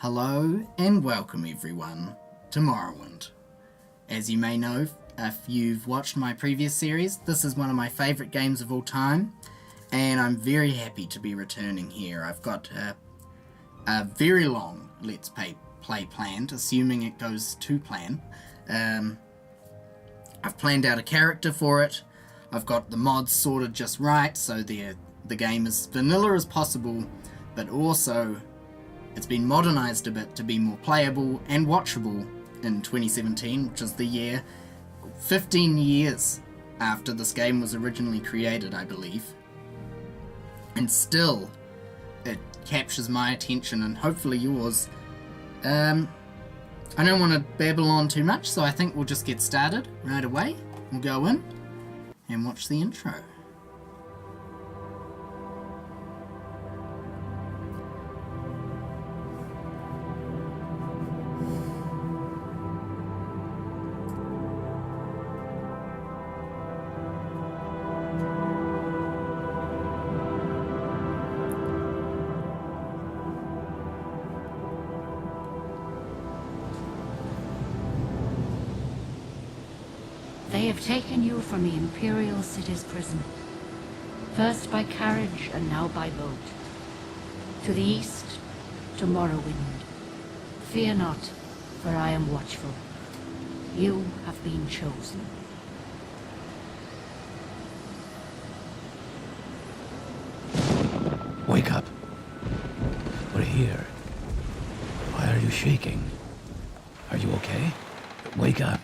Hello and welcome everyone to Morrowind. As you may know, if you've watched my previous series, this is one of my favourite games of all time, and I'm very happy to be returning here. I've got a very long Let's Play planned, assuming it goes to plan. I've planned out a character for it. I've got the mods sorted just right, so the game is vanilla as possible, but also it's been modernised a bit to be more playable and watchable in 2017, which is the year 15 years after this game was originally created, I believe. And still, it captures my attention and hopefully yours. I don't want to babble on too much, so I think we'll just get started right away. We'll go in and watch the intro. They have taken you from the Imperial City's prison, first by carriage and now by boat. To the east, to Morrowind. Fear not, for I am watchful. You have been chosen. Wake up. We're here. Why are you shaking? Are you okay? Wake up.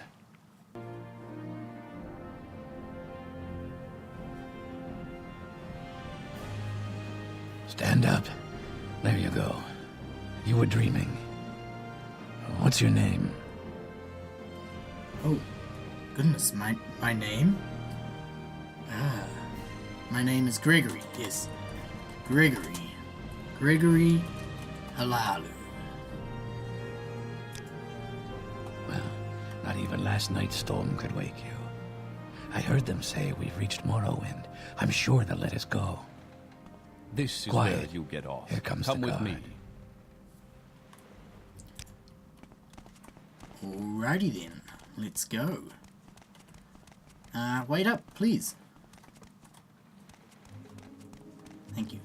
Stand up. There you go. You were dreaming. What's your name? Oh, goodness, my name? My name is Gregory, yes. Gregory Hlaalu. Well, not even last night's storm could wake you. I heard them say we've reached Morrowind. I'm sure they'll let us go. This is Quiet. where you get off. Here comes Come the with guard. me. Alrighty then, let's go. Wait up, please. Thank you.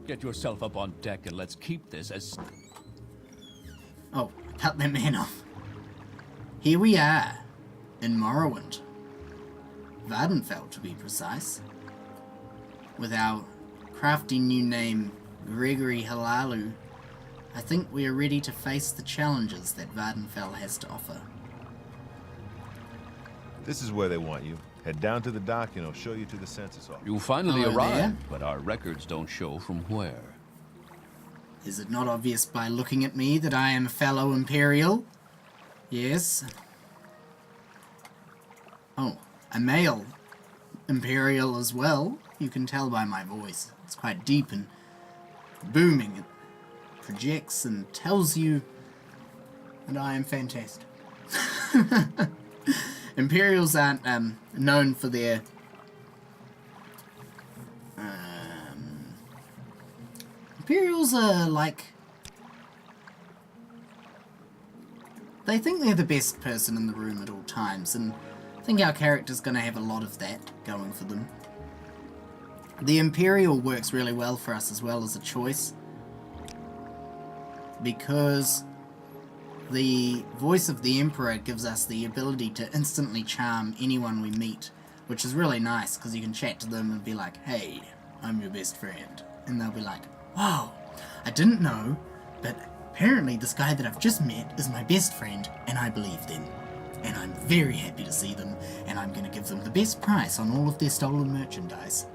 Get yourself up on deck and let's keep this as... Oh, cut that man off. Here we are, in Morrowind. Vvardenfell, to be precise. With our crafty new name, Gregory Hlaalu, I think we are ready to face the challenges that Vvardenfell has to offer. This is where they want you. Head down to the dock and I'll show you to the census office. You finally Hello arrived, there. but our records don't show from where. Is it not obvious by looking at me that I am a fellow Imperial? Yes. Oh, a male Imperial as well. You can tell by my voice. It's quite deep and booming. It projects and tells you that I am fantastic. Imperials aren't known for their Imperials are like, they think they're the best person in the room at all times, and I think our character's going to have a lot of that going for them. The Imperial works really well for us as well as a choice, because the voice of the Emperor gives us the ability to instantly charm anyone we meet, which is really nice because you can chat to them and be like, hey, I'm your best friend. And they'll be like, wow, I didn't know, but apparently this guy that I've just met is my best friend, and I believe them. And I'm very happy to see them, and I'm going to give them the best price on all of their stolen merchandise.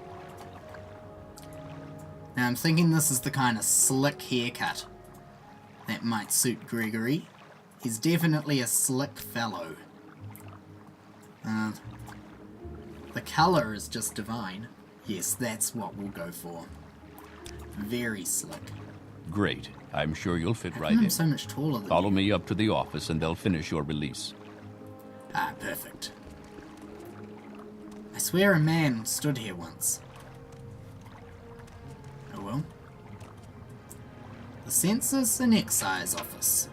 Now I'm thinking this is the kind of slick haircut that might suit Gregory. He's definitely a slick fellow. The colour is just divine. Yes, that's what we'll go for. Very slick. Great. I'm sure you'll fit How right come I'm in. so much taller than Follow you? me up to the office and they'll finish your release. Ah, perfect. I swear a man stood here once. Oh well. The Census and Excise Office.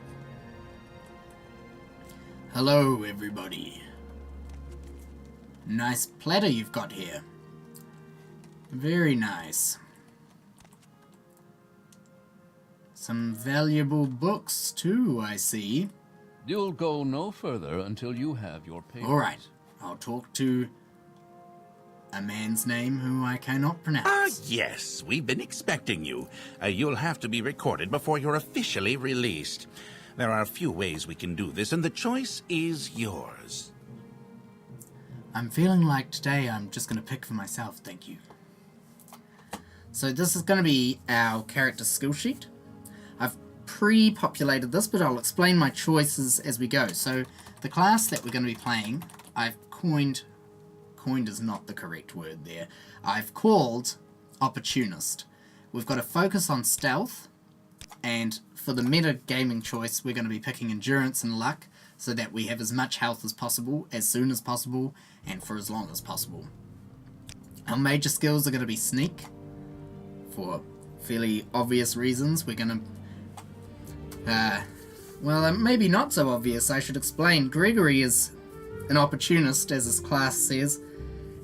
Hello, everybody. Nice platter you've got here. Very nice. Some valuable books, too, I see. You'll go no further until you have your papers. Alright, I'll talk to a man's name who I cannot pronounce. Yes, we've been expecting you. You'll have to be recorded before you're officially released. There are a few ways we can do this, and the choice is yours. I'm feeling like today I'm just going to pick for myself, thank you. So this is going to be our character skill sheet. I've pre-populated this, but I'll explain my choices as we go. So the class that we're going to be playing, I've coined is not the correct word there. I've called Opportunist. We've got to focus on stealth, and for the meta gaming choice, we're going to be picking endurance and luck, so that we have as much health as possible, as soon as possible, and for as long as possible. Our major skills are going to be sneak, for fairly obvious reasons. We're going to... well, maybe not so obvious, I should explain. Gregory is an opportunist, as his class says.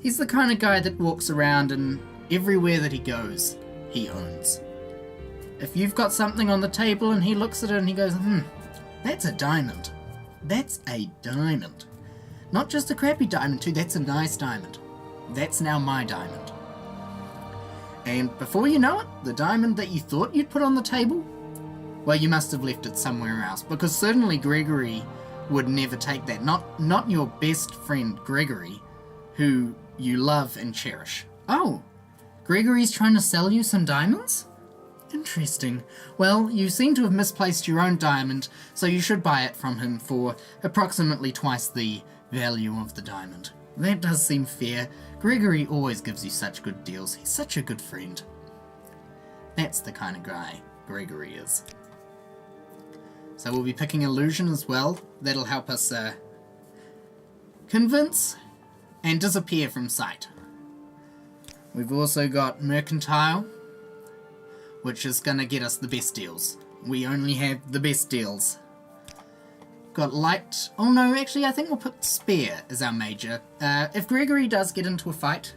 He's the kind of guy that walks around and everywhere that he goes, he owns. If you've got something on the table and he looks at it and he goes, that's a diamond. That's a diamond. Not just a crappy diamond too, that's a nice diamond. That's now my diamond. And before you know it, the diamond that you thought you'd put on the table, well, you must have left it somewhere else, because certainly Gregory would never take that. Not your best friend Gregory, who you love and cherish. Oh, Gregory's trying to sell you some diamonds? Interesting. Well, you seem to have misplaced your own diamond, so you should buy it from him for approximately twice the value of the diamond. That does seem fair. Gregory always gives you such good deals. He's such a good friend. That's the kind of guy Gregory is. So we'll be picking illusion as well. That'll help us convince and disappear from sight. We've also got mercantile, which is going to get us the best deals. We only have the best deals. Got light... Oh no, actually I think we'll put spare as our major. If Gregory does get into a fight,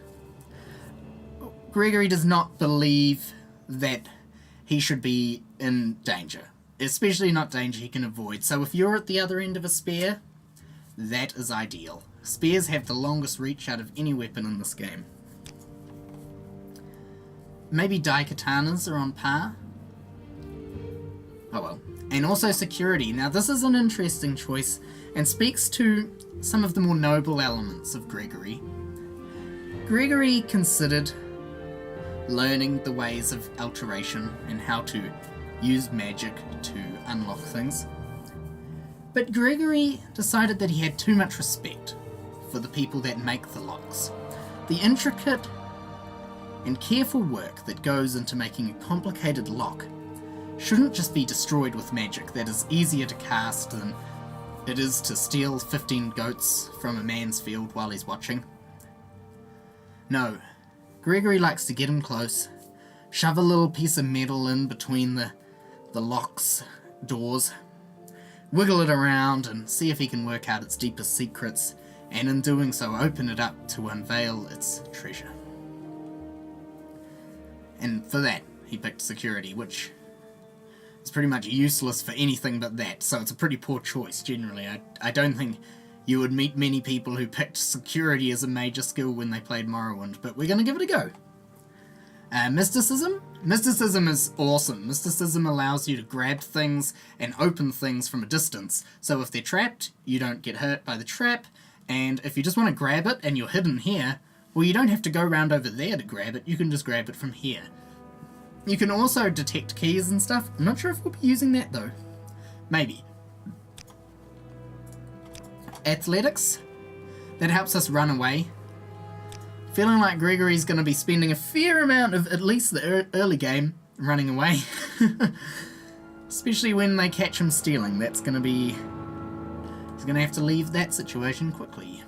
Gregory does not believe that he should be in danger. Especially not danger he can avoid. So if you're at the other end of a spear, that is ideal. Spears have the longest reach out of any weapon in this game. Maybe daikatanas are on par. Oh well. And also security. Now this is an interesting choice and speaks to some of the more noble elements of Gregory. Gregory considered learning the ways of alteration and how to use magic to unlock things. But Gregory decided that he had too much respect for the people that make the locks. The intricate and careful work that goes into making a complicated lock shouldn't just be destroyed with magic that is easier to cast than it is to steal 15 goats from a man's field while he's watching. No, Gregory likes to get him close, shove a little piece of metal in between the lock's doors, wiggle it around and see if he can work out its deepest secrets, and in doing so open it up to unveil its treasure. And for that, he picked security, which is pretty much useless for anything but that, so it's a pretty poor choice generally. I don't think you would meet many people who picked security as a major skill when they played Morrowind, but we're going to give it a go. Mysticism? Mysticism is awesome. Mysticism allows you to grab things and open things from a distance, so if they're trapped, you don't get hurt by the trap, and if you just want to grab it and you're hidden here, well, you don't have to go around over there to grab it, you can just grab it from here. You can also detect keys and stuff. I'm not sure if we'll be using that though. Maybe. Athletics. That helps us run away. Feeling like Gregory's going to be spending a fair amount of at least the early game running away. Especially when they catch him stealing. That's going to be... He's going to have to leave that situation quickly.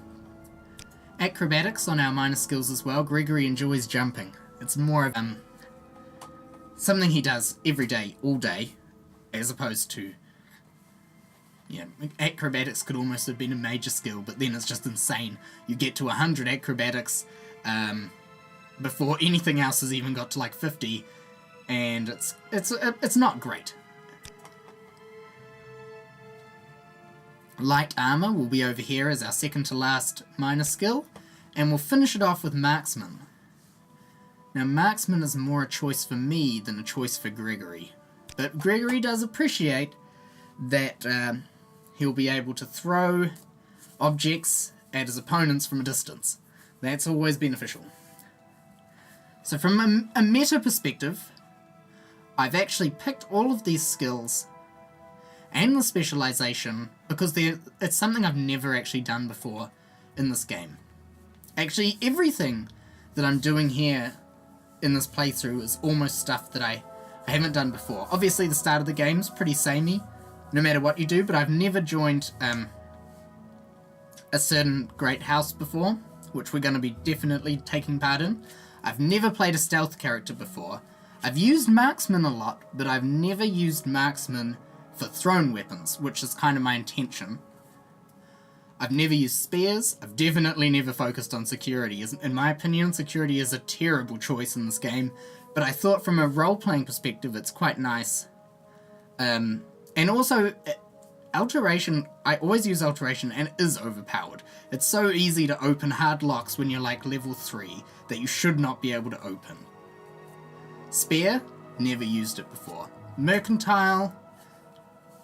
Acrobatics on our minor skills as well. Gregory enjoys jumping. It's more of something he does every day, all day, as opposed to, you know, acrobatics could almost have been a major skill, but then it's just insane. You get to 100 acrobatics before anything else has even got to like 50, and it's not great. Light armor will be over here as our second to last minor skill, and we'll finish it off with marksman. Now marksman is more a choice for me than a choice for Gregory, but Gregory does appreciate that he'll be able to throw objects at his opponents from a distance. That's always beneficial. So from a meta perspective, I've actually picked all of these skills and the specialization because it's something I've never actually done before in this game. Actually, everything that I'm doing here in this playthrough is almost stuff that I haven't done before. Obviously, the start of the game's pretty samey, no matter what you do, but I've never joined a certain great house before, which we're going to be definitely taking part in. I've never played a stealth character before. I've used marksman a lot, but I've never used marksman for thrown weapons, which is kind of my intention. I've never used spears. I've definitely never focused on security. In my opinion, security is a terrible choice in this game, but I thought from a role-playing perspective it's quite nice. And also, alteration, I always use alteration, and it is overpowered. It's so easy to open hard locks when you're like level 3 that you should not be able to open. Spear, never used it before. Mercantile,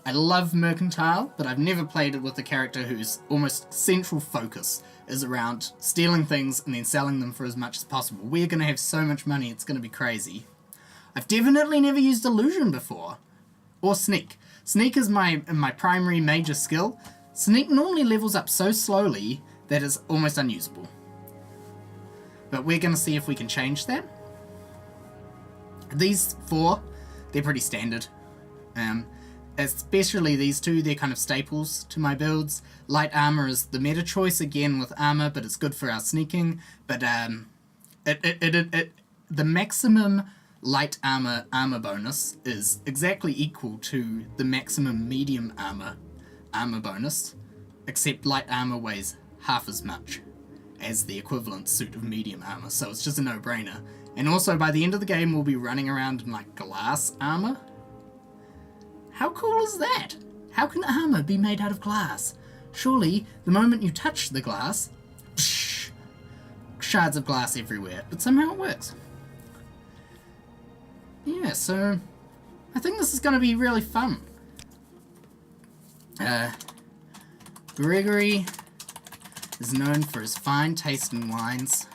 I love Mercantile, but I've never played it with a character whose almost central focus is around stealing things and then selling them for as much as possible. We're going to have so much money, it's going to be crazy. I've definitely never used Illusion before. Or Sneak. Sneak is my primary major skill. Sneak normally levels up so slowly that it's almost unusable. But we're going to see if we can change that. These 4, they're pretty standard. Especially these 2, they're kind of staples to my builds. Light armor is the meta choice again with armor, but it's good for our sneaking. But the maximum light armor bonus is exactly equal to the maximum medium armor bonus, except light armor weighs half as much as the equivalent suit of medium armor, so it's just a no-brainer. And also by the end of the game we'll be running around in like glass armor. How cool is that? How can armor be made out of glass? Surely, the moment you touch the glass, psh, shards of glass everywhere, but somehow it works. Yeah, so I think this is going to be really fun. Gregory is known for his fine taste in wines,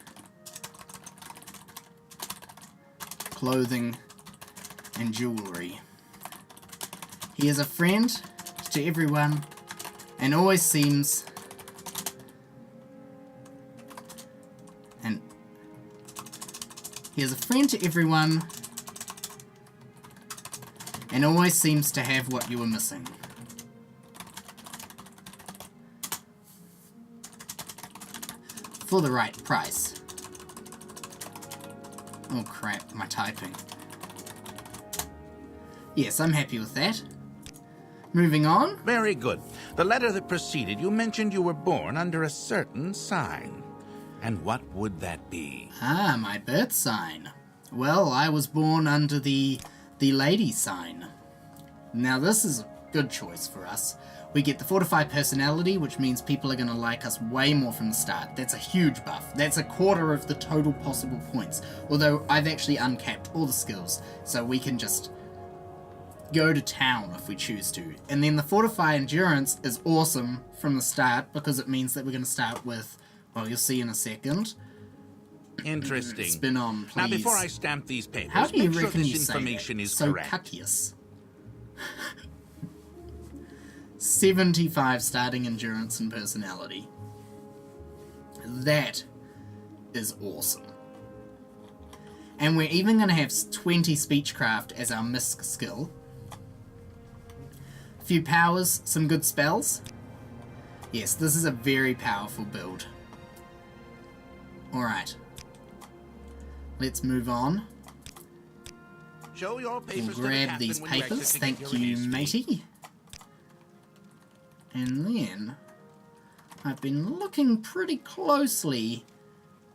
clothing, and jewelry. He is a friend to everyone and always seems to have what you were missing. For the right price. Oh crap, my typing. Yes, I'm happy with that. Moving on. Very good. The letter that preceded you mentioned you were born under a certain sign. And what would that be? Ah, my birth sign. Well, I was born under the lady sign. Now this is a good choice for us. We get the fortified personality, which means people are going to like us way more from the start. That's a huge buff. That's a quarter of the total possible points. Although I've actually uncapped all the skills, so we can just go to town if we choose to. And then the fortify endurance is awesome from the start because it means that we're going to start with, well, you'll see in a second. Interesting. Spin on, please. Now, before I stamp these papers, how do you make sure reckon this you say information that? is So correct. cuckious. 75 starting endurance and personality. That is awesome. And we're even going to have 20 speechcraft as our misc skill. A few powers, some good spells. Yes, this is a very powerful build. Alright. Let's move on. Show your We'll papers to the grab captain these when you papers, exit to get thank your you, release fee. matey. And then, I've been looking pretty closely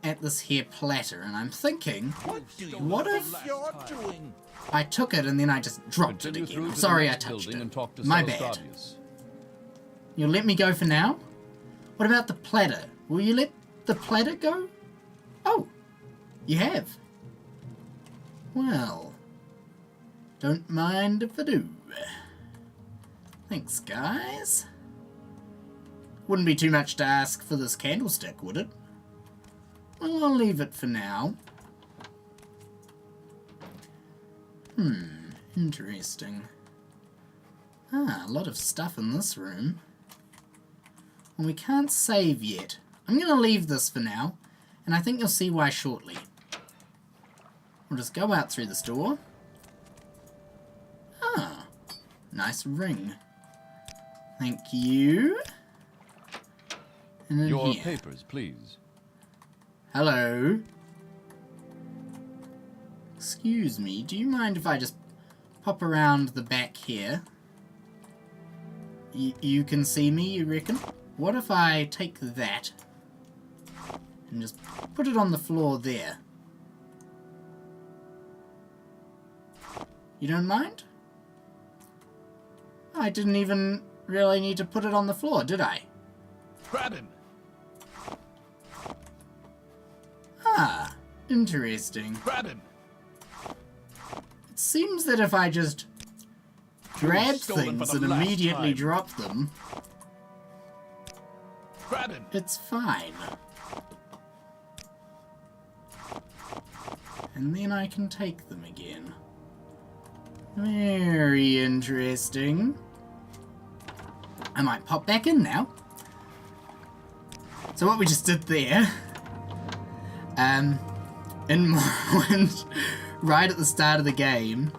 at this here platter, and I'm thinking, what if You're doing. I took it and then I just dropped it Continue again? through I'm to the sorry I next touched building and it. talk to My Cyrus bad. Darius. You'll let me go for now? What about the platter? Will you let the platter go? Oh, you have. Well, don't mind if I do. Thanks, guys. Wouldn't be too much to ask for this candlestick, would it? Well, I'll leave it for now. Interesting. Ah, a lot of stuff in this room. And we can't save yet. I'm going to leave this for now, and I think you'll see why shortly. We'll just go out through this door. Ah, nice ring. Thank you. And then Your here. papers, please. Hello. Excuse me, do you mind if I just pop around the back here? You can see me, you reckon? What if I take that and just put it on the floor there? You don't mind? I didn't even really need to put it on the floor, did I? Grab him! Ah, interesting. Grab him! It seems that if I just grab stolen for things the and last immediately time. drop them, Grab him! it's fine. And then I can take them again. Very interesting. I might pop back in now. So what we just did there, in Morrowind, right at the start of the game,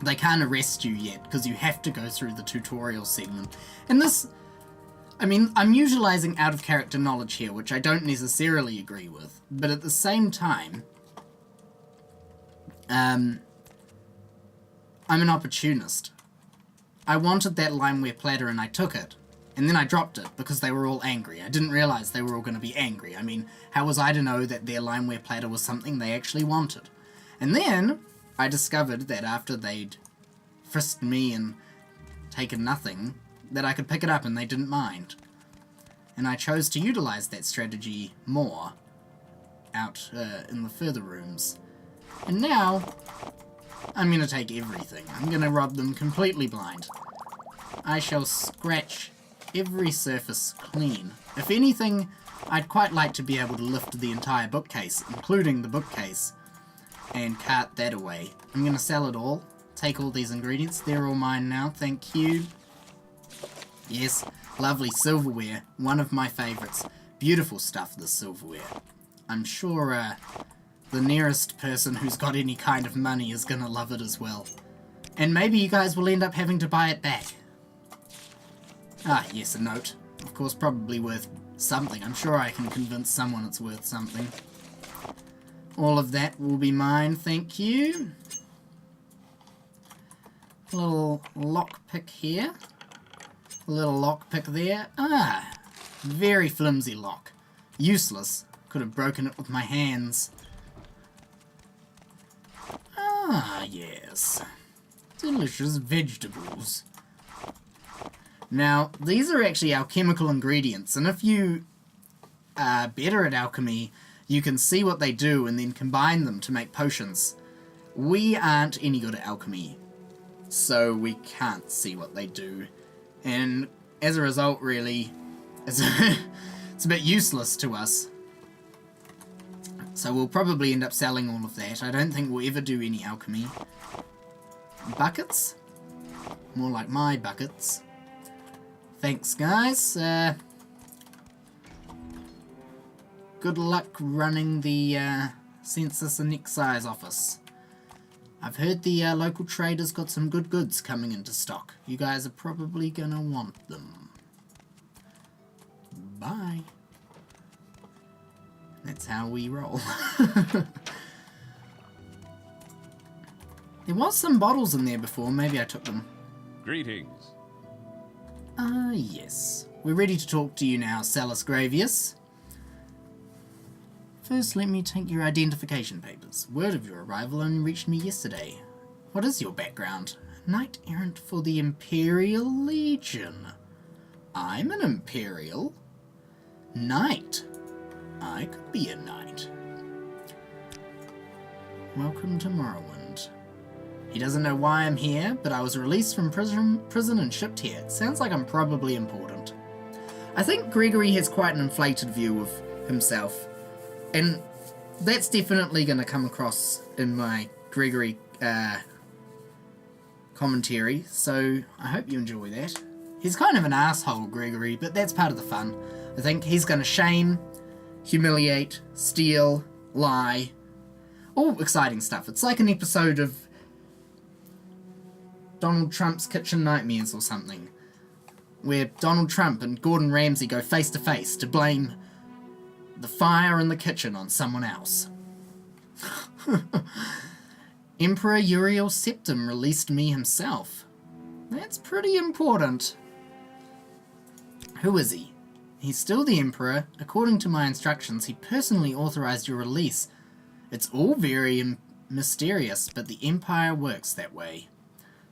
they can't arrest you yet, because you have to go through the tutorial segment. And this, I mean, I'm utilizing out-of-character knowledge here, which I don't necessarily agree with, but at the same time, I'm an opportunist. I wanted that limeware platter and I took it, and then I dropped it because they were all angry. I didn't realize they were all going to be angry. I mean, how was I to know that their limeware platter was something they actually wanted? And then I discovered that after they'd frisked me and taken nothing, that I could pick it up and they didn't mind. And I chose to utilize that strategy more out in the further rooms. And now, I'm going to take everything. I'm going to rob them completely blind. I shall scratch every surface clean. If anything, I'd quite like to be able to lift the entire bookcase, including the bookcase, and cart that away. I'm going to sell it all, take all these ingredients. They're all mine now, thank you. Yes, lovely silverware, one of my favourites. Beautiful stuff, this silverware. I'm sure the nearest person who's got any kind of money is gonna love it as well. And maybe you guys will end up having to buy it back. Ah, yes, a note. Of course, probably worth something. I'm sure I can convince someone it's worth something. All of that will be mine, thank you. A little lockpick here. A little lockpick there. Ah, very flimsy lock. Useless. Could have broken it with my hands. Ah, yes. Delicious vegetables. Now, these are actually alchemical ingredients, and if you are better at alchemy, you can see what they do and then combine them to make potions. We aren't any good at alchemy, so we can't see what they do. And as a result, really, it's a bit useless to us. So we'll probably end up selling all of that. I don't think we'll ever do any alchemy. Buckets? More like my buckets. Thanks, guys. Good luck running the Census and Excise office. I've heard the local trader's got some good goods coming into stock. You guys are probably gonna want them. Bye. That's how we roll. There was some bottles in there before, maybe I took them. Greetings. Yes. We're ready to talk to you now, Salus Gravius. First, let me take your identification papers. Word of your arrival only reached me yesterday. What is your background? Knight errant for the Imperial Legion. I'm an Imperial? Knight. I could be a knight. Welcome to Morrowind. He doesn't know why I'm here, but I was released from prison and shipped here. It sounds like I'm probably important. I think Gregory has quite an inflated view of himself, and that's definitely going to come across in my Gregory commentary, so I hope you enjoy that. He's kind of an asshole, Gregory, but that's part of the fun. I think he's going to shame, humiliate, steal, lie, all exciting stuff. It's like an episode of Donald Trump's Kitchen Nightmares or something, where Donald Trump and Gordon Ramsay go face to face to blame the fire in the kitchen on someone else. Emperor Uriel Septim released me himself. That's pretty important. Who is he? He's still the Emperor. According to my instructions, he personally authorized your release. It's all very mysterious, but the Empire works that way.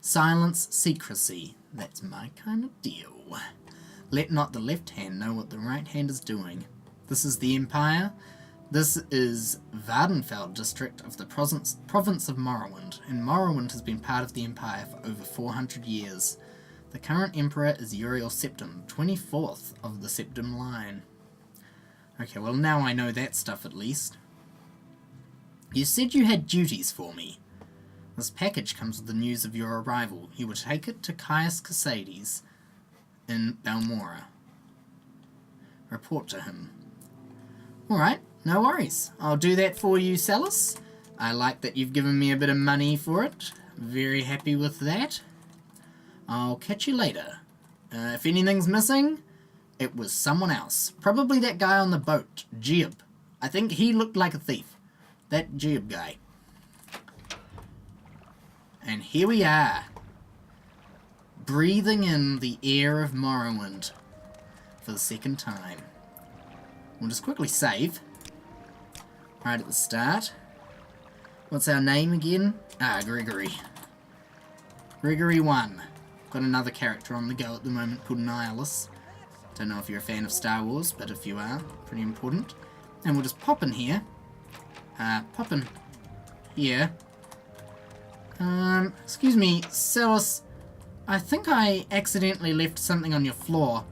Silence, secrecy. That's my kind of deal. Let not the left hand know what the right hand is doing. This is the Empire. This is Vardenfeld district of the province of Morrowind, and Morrowind has been part of the Empire for over 400 years. The current Emperor is Uriel Septim, 24th of the Septim line. Okay, well now I know that stuff at least. You said you had duties for me. This package comes with the news of your arrival. You will take it to Caius Casades in Balmora. Report to him. Alright, no worries. I'll do that for you, Salus. I like that you've given me a bit of money for it. Very happy with that. I'll catch you later. If anything's missing, it was someone else. Probably that guy on the boat, Jib. I think he looked like a thief. That Jib guy. And here we are, breathing in the air of Morrowind for the second time. We'll just quickly save, right at the start. What's our name again? Gregory. Gregory 1. Got another character on the go at the moment called Nihilus. Don't know if you're a fan of Star Wars, but if you are, pretty important. And we'll just pop in here. Pop in here. Excuse me, Salus. I think I accidentally left something on your floor.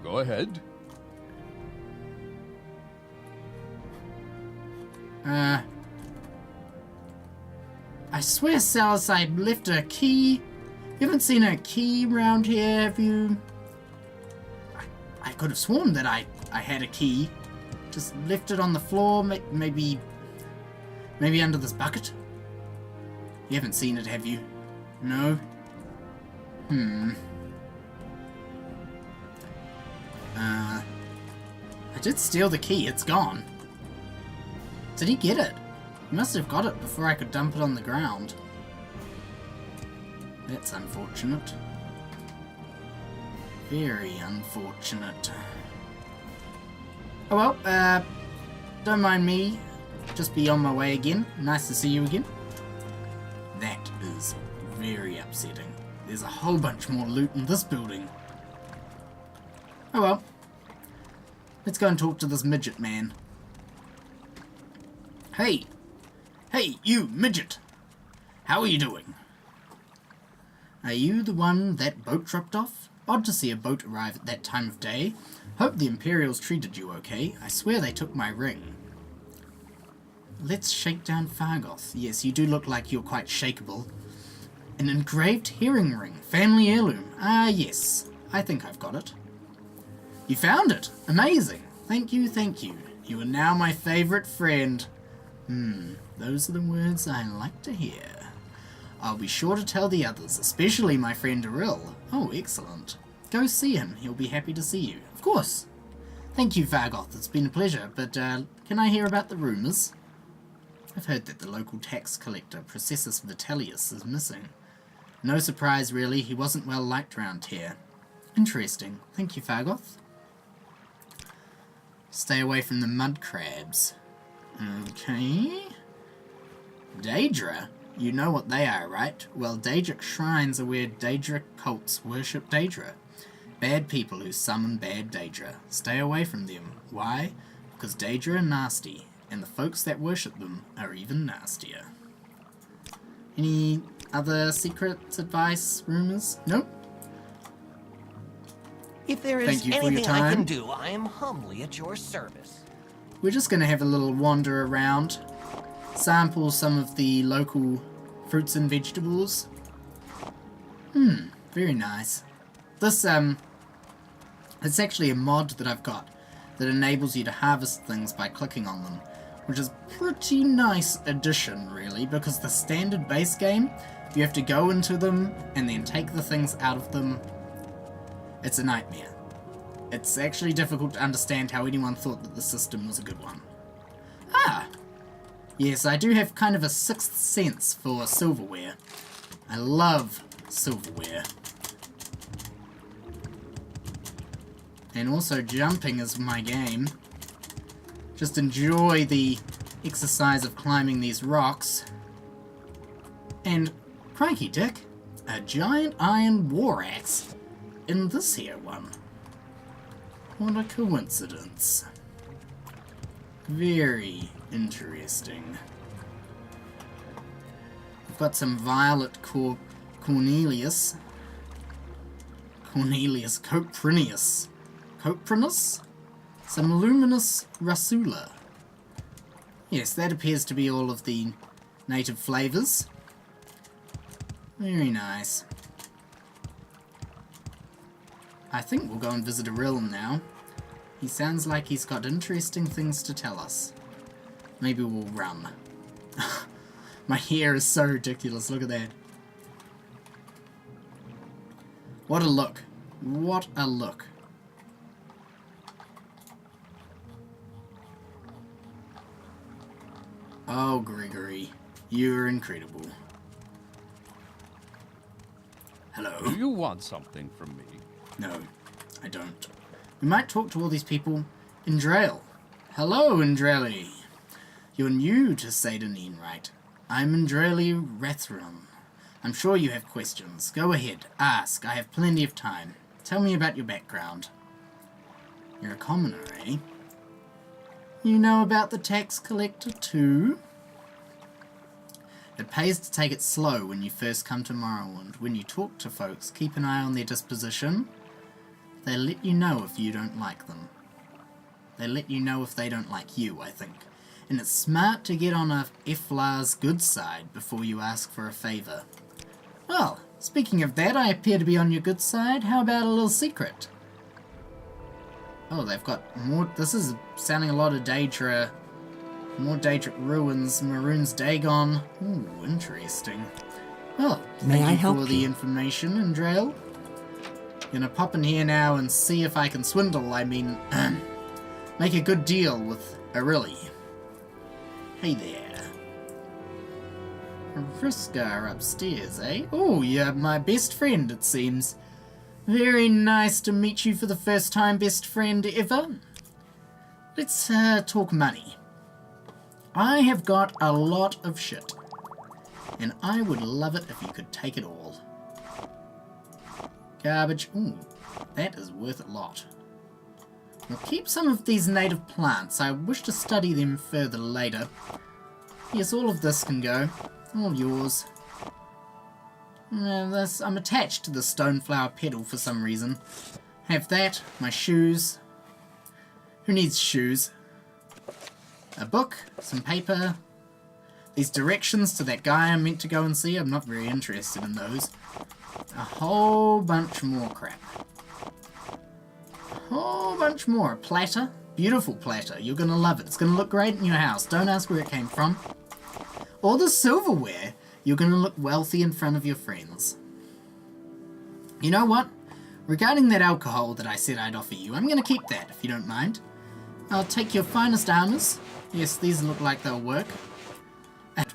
Go ahead. I swear, Salus, I left a key. You haven't seen a key around here, have you? I could have sworn that I had a key. Just left it on the floor, maybe under this bucket? You haven't seen it, have you? No? I did steal the key, it's gone. Did he get it? He must have got it before I could dump it on the ground. That's unfortunate. Very unfortunate. Oh well, don't mind me. Just be on my way again. Nice to see you again. That is very upsetting. There's a whole bunch more loot in this building. Oh well. Let's go and talk to this midget man. Hey! Hey, you midget! How are you doing? Are you the one that boat dropped off? Odd to see a boat arrive at that time of day. Hope the Imperials treated you okay. I swear they took my ring. Let's shake down Fargoth. Yes, you do look like you're quite shakeable. An engraved hearing ring. Family heirloom. Ah, yes. I think I've got it. You found it! Amazing! Thank you, thank you. You are now my favourite friend. Those are the words I like to hear. I'll be sure to tell the others, especially my friend Eril. Oh, excellent. Go see him. He'll be happy to see you. Of course. Thank you, Fargoth. It's been a pleasure, but can I hear about the rumours? I've heard that the local tax collector, Processus Vitellius, is missing. No surprise, really. He wasn't well liked round here. Interesting. Thank you, Fargoth. Stay away from the mud crabs. Okay. Daedra? You know what they are, right? Well, Daedric shrines are where Daedric cults worship Daedra. Bad people who summon bad Daedra. Stay away from them. Why? Because Daedra are nasty, and the folks that worship them are even nastier. Any other secret advice, rumors? Nope. If there Thank is you for your anything I time. can do, I am humbly at your service. We're just going to have a little wander around, sample some of the local fruits and vegetables. Very nice. This, it's actually a mod that I've got that enables you to harvest things by clicking on them, which is pretty nice addition, really, because the standard base game, you have to go into them and then take the things out of them. It's a nightmare. It's actually difficult to understand how anyone thought that the system was a good one. Ah! Yes, I do have kind of a sixth sense for silverware. I love silverware. And also jumping is my game. Just enjoy the exercise of climbing these rocks. And, crikey dick, a giant iron war axe in this here one. What a coincidence. Very interesting. We've got some violet Cornelius, Coprinus, some luminous Rasula. Yes, that appears to be all of the native flavours. Very nice. I think we'll go and visit Aryll now. He sounds like he's got interesting things to tell us. Maybe we'll run. My hair is so ridiculous, look at that. What a look. What a look. Oh, Gregory, you're incredible. Hello. Do you want something from me? No, I don't. We might talk to all these people in Drael. Hello, Indraeli. You're new to Seydanine, right? I'm Indraeli Rathrum. I'm sure you have questions. Go ahead, ask. I have plenty of time. Tell me about your background. You're a commoner, eh? You know about the tax collector too? It pays to take it slow when you first come to Morrowind. When you talk to folks, keep an eye on their disposition. They'll let you know if you don't like them. They'll let you know if they don't like you, I think. And it's smart to get on a Hlaalu's good side before you ask for a favour. Well, speaking of that, I appear to be on your good side. How about a little secret? Oh, they've got more. This is sounding a lot of Daedra. More Daedric ruins. Maroon's Dagon. Ooh, interesting. Well, May I thank you help for the you? information, Indrael. Gonna pop in here now and see if I can swindle, make a good deal with Aryll. Hey there. Vriska upstairs, eh? Oh, you're my best friend, it seems. Very nice to meet you for the first time, best friend ever. Let's talk money. I have got a lot of shit, and I would love it if you could take it all. Garbage. Ooh, that is worth a lot. We'll keep some of these native plants. I wish to study them further later. Yes, all of this can go. All yours. I'm attached to the stoneflower petal for some reason. Have that, my shoes. Who needs shoes? A book, some paper. These directions to that guy I'm meant to go and see, I'm not very interested in those. A whole bunch more crap. A whole bunch more. A platter. Beautiful platter. You're gonna love it. It's gonna look great in your house. Don't ask where it came from. All the silverware. You're gonna look wealthy in front of your friends. You know what? Regarding that alcohol that I said I'd offer you, I'm gonna keep that, if you don't mind. I'll take your finest armors. Yes, these look like they'll work.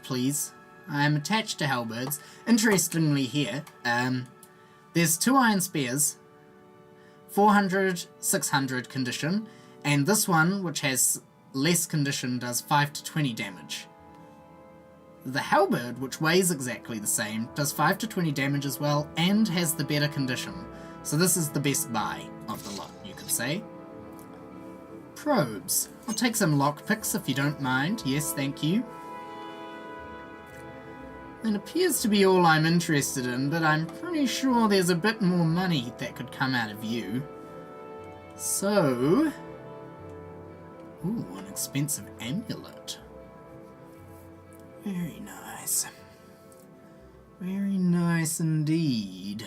please. I'm attached to halberds. Interestingly here, there's 2 iron spears, 400, 600 condition, and this one, which has less condition, does 5 to 20 damage. The halberd, which weighs exactly the same, does 5 to 20 damage as well, and has the better condition. So this is the best buy of the lot, you could say. Probes. I'll take some lockpicks if you don't mind. Yes, thank you. It appears to be all I'm interested in, but I'm pretty sure there's a bit more money that could come out of you. So... Ooh, an expensive amulet. Very nice. Very nice indeed.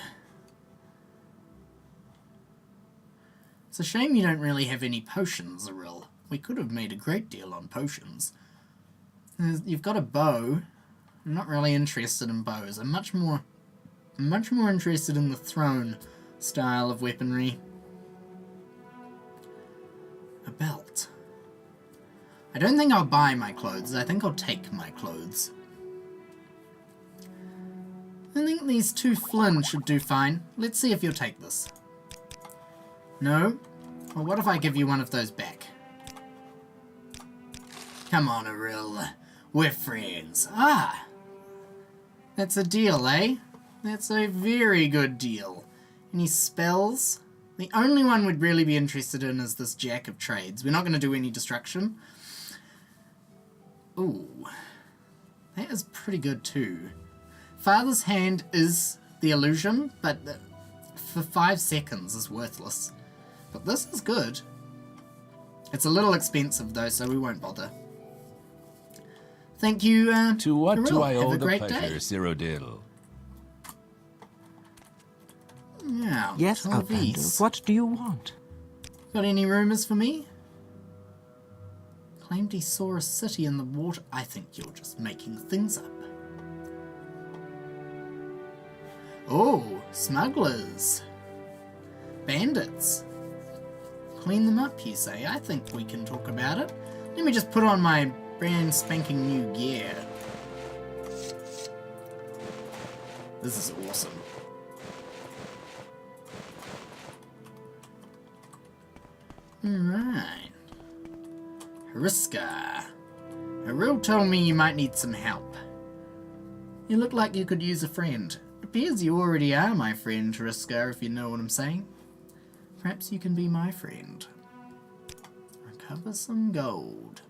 It's a shame you don't really have any potions, Ariel. We could have made a great deal on potions. You've got a bow. I'm not really interested in bows. I'm much more interested in the thrown style of weaponry. A belt. I don't think I'll buy my clothes. I think I'll take my clothes. I think these 2 flint should do fine. Let's see if you'll take this. No? Well, what if I give you one of those back? Come on, Ariel. We're friends. Ah! That's a deal, eh? That's a very good deal. Any spells? The only one we'd really be interested in is this Jack of Trades. We're not going to do any destruction. Ooh. That is pretty good too. Father's Hand is the illusion, but for 5 seconds is worthless. But this is good. It's a little expensive though, so we won't bother. Thank you, To what Ariel. do I Have owe a the great pleasure, day. Cyrodiil? Now, Yes, Outlander, Talvis. what do you want? Got any rumours for me? Claimed he saw a city in the water. I think you're just making things up. Oh, smugglers. Bandits. Clean them up, you say? I think we can talk about it. Let me just put on my brand spanking new gear. This is awesome. Alright. Hariska. Haril told me you might need some help. You look like you could use a friend. It appears you already are my friend, Hariska, if you know what I'm saying. Perhaps you can be my friend. Recover some gold.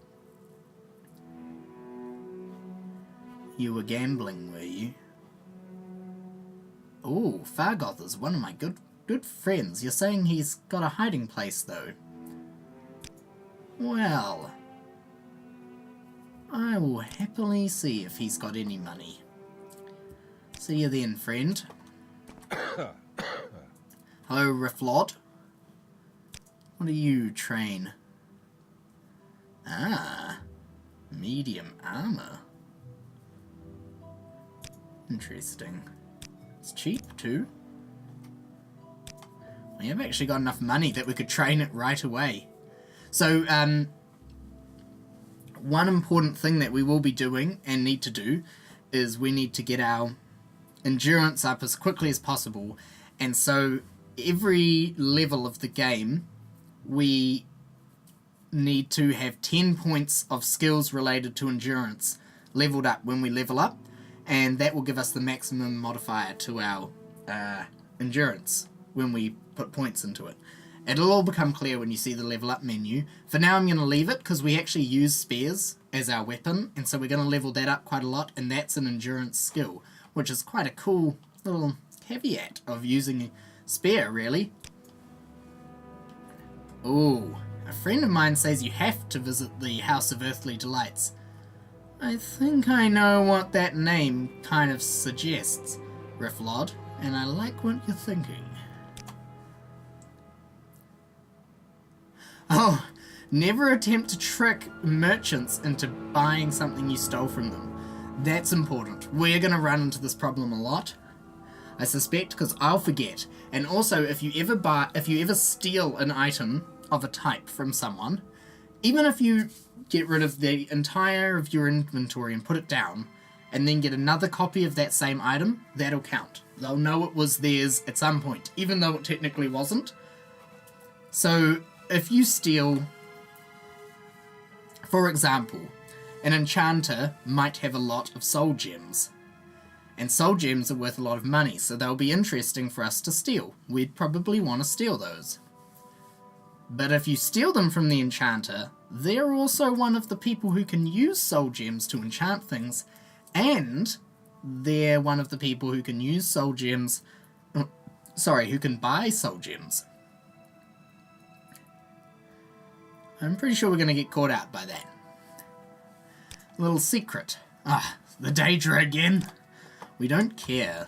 You were gambling, were you? Oh, Fargoth is one of my good friends. You're saying he's got a hiding place, though. Well, I will happily see if he's got any money. See you then, friend. Hello, Riflod. What do you train? Ah, medium armor. Interesting. It's cheap, too. We have actually got enough money that we could train it right away. So, one important thing that we will be doing and need to do is we need to get our endurance up as quickly as possible. And so, every level of the game, we need to have 10 points of skills related to endurance leveled up when we level up. And that will give us the maximum modifier to our endurance when we put points into it. It'll all become clear when you see the level up menu. For now I'm going to leave it because we actually use spears as our weapon, and so we're going to level that up quite a lot, and that's an endurance skill, which is quite a cool little caveat of using a spear, really. Ooh, a friend of mine says you have to visit the House of Earthly Delights. I think I know what that name kind of suggests, Riflod, and I like what you're thinking. Oh, never attempt to trick merchants into buying something you stole from them. That's important. We're going to run into this problem a lot, I suspect, because I'll forget. And also, if you ever steal an item of a type from someone, even if you get rid of the entire of your inventory and put it down, and then get another copy of that same item, that'll count. They'll know it was theirs at some point, even though it technically wasn't. So, if you steal, for example, an enchanter might have a lot of soul gems. And soul gems are worth a lot of money, so they'll be interesting for us to steal. We'd probably want to steal those. But if you steal them from the enchanter, they're also one of the people who can use soul gems to enchant things, and they're one of the people who can use soul gems... who can buy soul gems. I'm pretty sure we're going to get caught out by that. Little secret. The Daedra again. We don't care.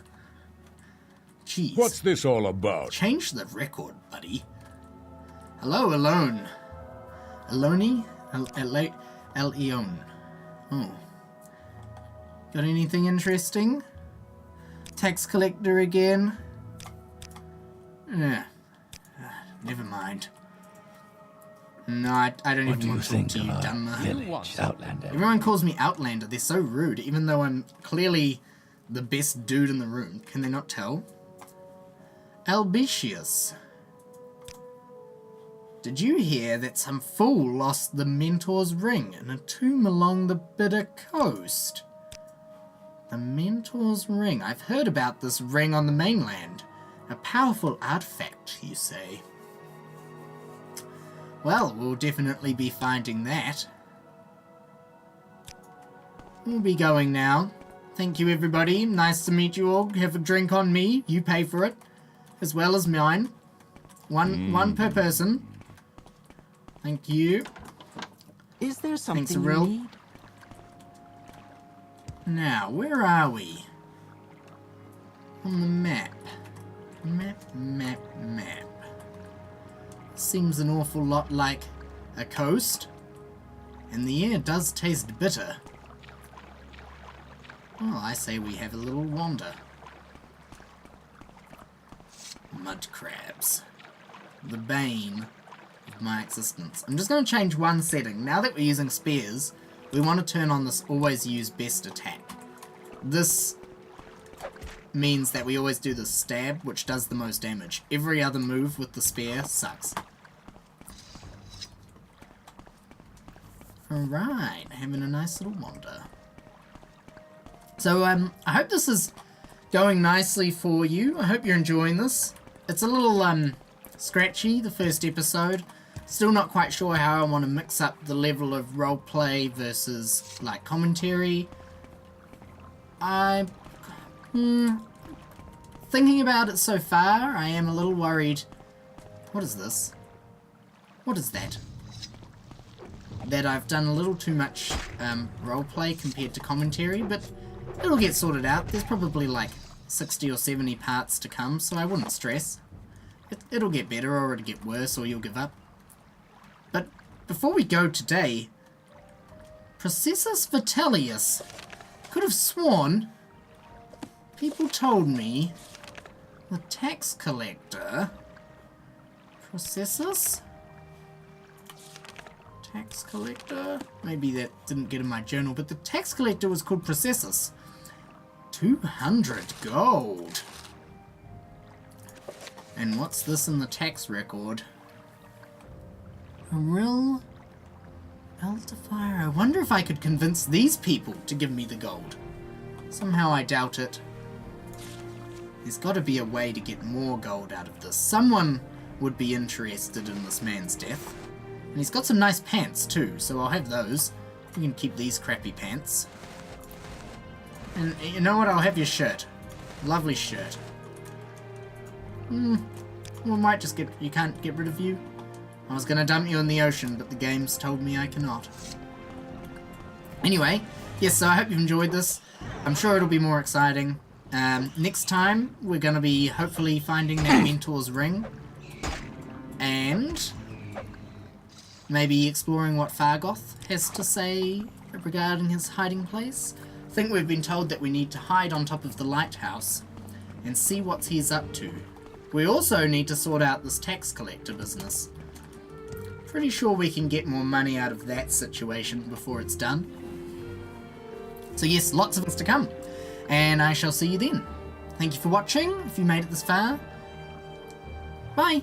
Jeez. What's this all about? Change the record, buddy. Hello, Alone. Aloni? El-Eon. Oh. Got anything interesting? Tax collector again? Never mind. No, I don't What even do you want to talk think to of you, our Dunmer. village, Outlander? Everyone calls me Outlander. They're so rude, even though I'm clearly the best dude in the room. Can they not tell? Albitius. Did you hear that some fool lost the Mentor's ring in a tomb along the Bitter Coast? The Mentor's ring. I've heard about this ring on the mainland. A powerful artifact, you say. Well, we'll definitely be finding that. We'll be going now. Thank you, everybody. Nice to meet you all. Have a drink on me. You pay for it. As well as mine. One per person. Thank you. Is there something Thanks, you Ariel. need? Now, where are we? On the map. Map. Seems an awful lot like a coast. And the air does taste bitter. Well, I say we have a little wander. Mud crabs. The bane of my existence. I'm just going to change one setting. Now that we're using spears, we want to turn on this always use best attack. This means that we always do the stab, which does the most damage. Every other move with the spear sucks. Alright, having a nice little wander. So, I hope this is going nicely for you. I hope you're enjoying this. It's a little, scratchy, the first episode. Still not quite sure how I want to mix up the level of roleplay versus, like, commentary. Thinking about it so far, I am a little worried. What is this? What is that? That I've done a little too much roleplay compared to commentary, but it'll get sorted out. There's probably like 60 or 70 parts to come, so I wouldn't stress. It'll get better, or it'll get worse, or you'll give up. But before we go today, Processus Vitellius. Could have sworn people told me the tax collector. Processus? Tax collector? Maybe that didn't get in my journal, but the tax collector was called Processus. 200 gold. And what's this in the tax record? A real Eltifier. I wonder if I could convince these people to give me the gold. Somehow I doubt it. There's got to be a way to get more gold out of this. Someone would be interested in this man's death. And he's got some nice pants too, so I'll have those. You can keep these crappy pants. And you know what? I'll have your shirt. Lovely shirt. We might just get... You can't get rid of you? I was gonna dump you in the ocean, but the games told me I cannot. Anyway, yes, so I hope you've enjoyed this. I'm sure it'll be more exciting. Next time, we're gonna be hopefully finding that Mentor's ring. And maybe exploring what Fargoth has to say regarding his hiding place. I think we've been told that we need to hide on top of the lighthouse and see what he's up to. We also need to sort out this tax collector business. Pretty sure we can get more money out of that situation before it's done. So yes, lots of things to come. And I shall see you then. Thank you for watching, if you made it this far. Bye!